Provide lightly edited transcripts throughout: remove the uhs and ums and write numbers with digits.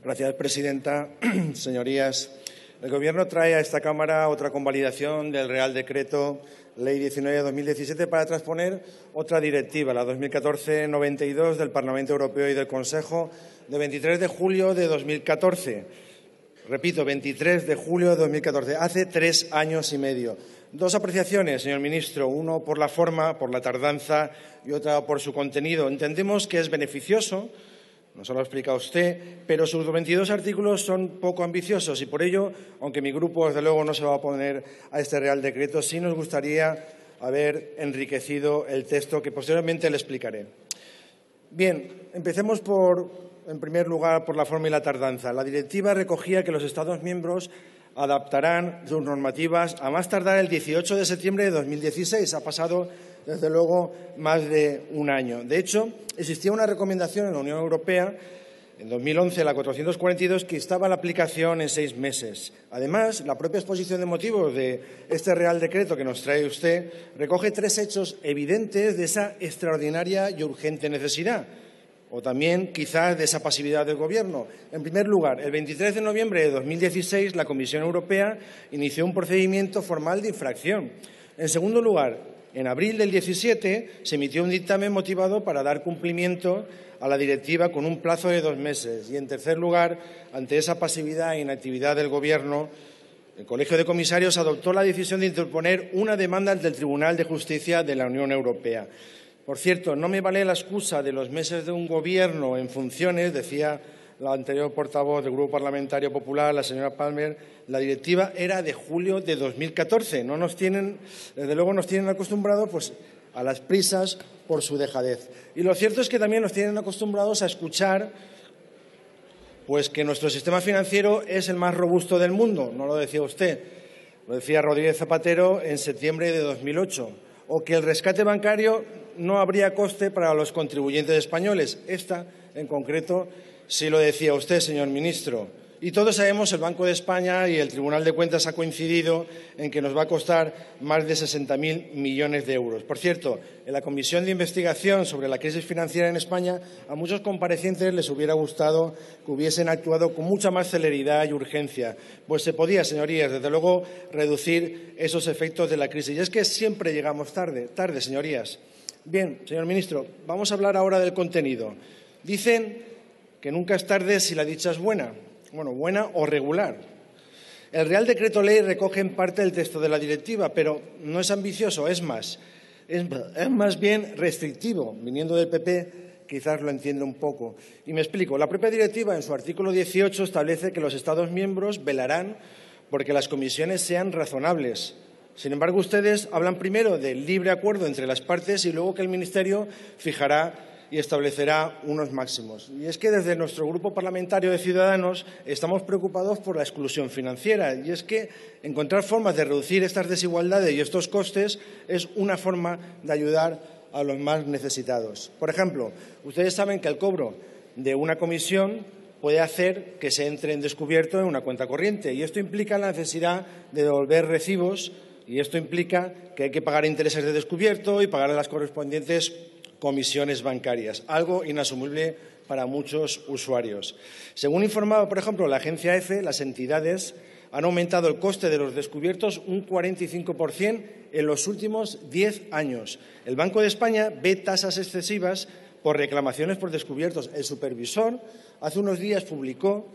Gracias, presidenta. Señorías, el Gobierno trae a esta Cámara otra convalidación del Real Decreto Ley 19/2017 para transponer otra directiva, la 2014/92 del Parlamento Europeo y del Consejo, de 23 de julio de 2014. Repito, 23 de julio de 2014, hace 3 años y medio. Dos apreciaciones, señor ministro, uno por la forma, por la tardanza, y otra por su contenido. Entendemos que es beneficioso, no se lo ha explicado usted, pero sus 22 artículos son poco ambiciosos y por ello, aunque mi grupo desde luego no se va a oponer a este Real Decreto, sí nos gustaría haber enriquecido el texto que posteriormente le explicaré. Bien, empecemos en primer lugar por la forma y la tardanza. La directiva recogía que los Estados miembros adaptarán sus normativas a más tardar el 18 de septiembre de 2016. Ha pasado, desde luego, más de un año. De hecho, existía una recomendación en la Unión Europea, en 2011, la 442, que instaba la aplicación en 6 meses. Además, la propia exposición de motivos de este Real Decreto que nos trae usted recoge 3 hechos evidentes de esa extraordinaria y urgente necesidad, o también, quizás, de esa pasividad del Gobierno. En primer lugar, el 23 de noviembre de 2016, la Comisión Europea inició un procedimiento formal de infracción. En segundo lugar, en abril del 17 se emitió un dictamen motivado para dar cumplimiento a la directiva con un plazo de 2 meses. Y, en tercer lugar, ante esa pasividad e inactividad del Gobierno, el Colegio de Comisarios adoptó la decisión de interponer una demanda ante el Tribunal de Justicia de la Unión Europea. Por cierto, no me vale la excusa de los meses de un Gobierno en funciones, decía la anterior portavoz del Grupo Parlamentario Popular, la señora Palmer. La directiva era de julio de 2014. Desde luego nos tienen acostumbrados a las prisas por su dejadez. Y lo cierto es que también nos tienen acostumbrados a escuchar que nuestro sistema financiero es el más robusto del mundo. No lo decía usted, lo decía Rodríguez Zapatero en septiembre de 2008. O que el rescate bancario no habría coste para los contribuyentes españoles. Esta, en concreto, sí lo decía usted, señor ministro. Y todos sabemos, el Banco de España y el Tribunal de Cuentas ha coincidido en que nos va a costar más de 60.000 millones de euros. Por cierto, en la Comisión de Investigación sobre la crisis financiera en España, a muchos comparecientes les hubiera gustado que hubiesen actuado con mucha más celeridad y urgencia, pues se podía, señorías, desde luego, reducir esos efectos de la crisis. Y es que siempre llegamos tarde, señorías. Bien, señor ministro, vamos a hablar ahora del contenido. Dicen que nunca es tarde si la dicha es buena. Bueno, buena o regular. El Real Decreto Ley recoge en parte el texto de la directiva, pero no es ambicioso, es más bien restrictivo. Viniendo del PP, quizás lo entienda un poco. Y me explico. La propia directiva, en su artículo 18, establece que los Estados miembros velarán porque las comisiones sean razonables. Sin embargo, ustedes hablan primero del libre acuerdo entre las partes y luego que el Ministerio fijará y establecerá unos máximos. Y es que desde nuestro Grupo Parlamentario de Ciudadanos estamos preocupados por la exclusión financiera. Y es que encontrar formas de reducir estas desigualdades y estos costes es una forma de ayudar a los más necesitados. Por ejemplo, ustedes saben que el cobro de una comisión puede hacer que se entre en descubierto en una cuenta corriente. Y esto implica la necesidad de devolver recibos y esto implica que hay que pagar intereses de descubierto y pagar las correspondientes comisiones bancarias, algo inasumible para muchos usuarios. Según informaba, por ejemplo, la agencia EFE, las entidades han aumentado el coste de los descubiertos un 45% en los últimos 10 años. El Banco de España ve tasas excesivas por reclamaciones por descubiertos. El supervisor hace unos días publicó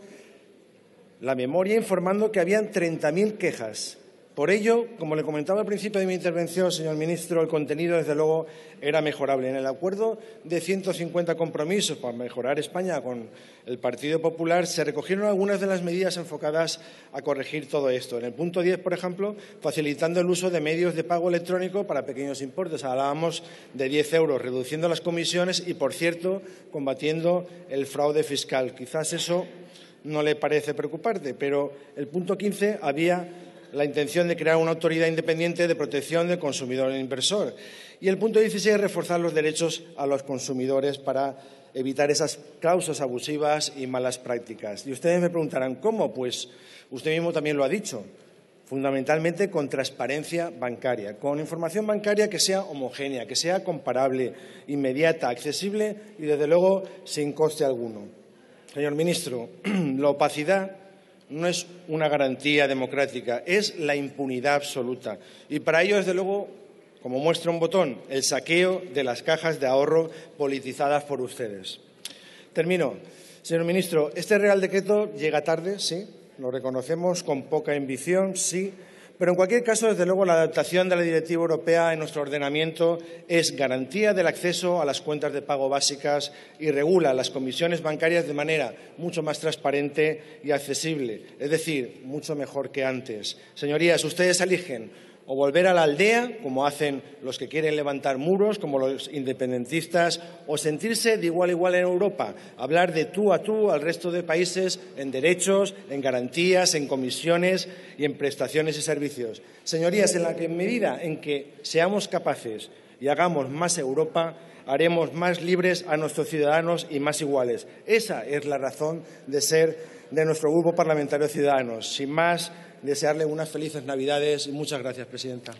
la memoria informando que habían 30.000 quejas. Por ello, como le comentaba al principio de mi intervención, señor ministro, el contenido, desde luego, era mejorable. En el acuerdo de 150 compromisos para mejorar España con el Partido Popular se recogieron algunas de las medidas enfocadas a corregir todo esto. En el punto 10, por ejemplo, facilitando el uso de medios de pago electrónico para pequeños importes. Hablábamos de 10 euros, reduciendo las comisiones y, por cierto, combatiendo el fraude fiscal. Quizás eso no le parece preocupante, pero el punto 15 había la intención de crear una autoridad independiente de protección del consumidor e inversor. Y el punto 16, reforzar los derechos a los consumidores para evitar esas cláusulas abusivas y malas prácticas. Y ustedes me preguntarán, ¿cómo? Pues usted mismo también lo ha dicho, fundamentalmente con transparencia bancaria, con información bancaria que sea homogénea, que sea comparable, inmediata, accesible y, desde luego, sin coste alguno. Señor ministro, la opacidad no es una garantía democrática, es la impunidad absoluta. Y para ello, desde luego, como muestra un botón, el saqueo de las cajas de ahorro politizadas por ustedes. Termino. Señor ministro, este Real Decreto llega tarde, sí, lo reconocemos, con poca ambición, sí, pero en cualquier caso, desde luego, la adaptación de la Directiva Europea en nuestro ordenamiento es garantía del acceso a las cuentas de pago básicas y regula las comisiones bancarias de manera mucho más transparente y accesible, es decir, mucho mejor que antes. Señorías, ustedes eligen o volver a la aldea, como hacen los que quieren levantar muros, como los independentistas, o sentirse de igual a igual en Europa, hablar de tú a tú al resto de países en derechos, en garantías, en comisiones y en prestaciones y servicios. Señorías, en la medida en que seamos capaces y hagamos más Europa, haremos más libres a nuestros ciudadanos y más iguales. Esa es la razón de ser de nuestro Grupo Parlamentario Ciudadanos. Sin más, desearle unas felices Navidades y muchas gracias, presidenta.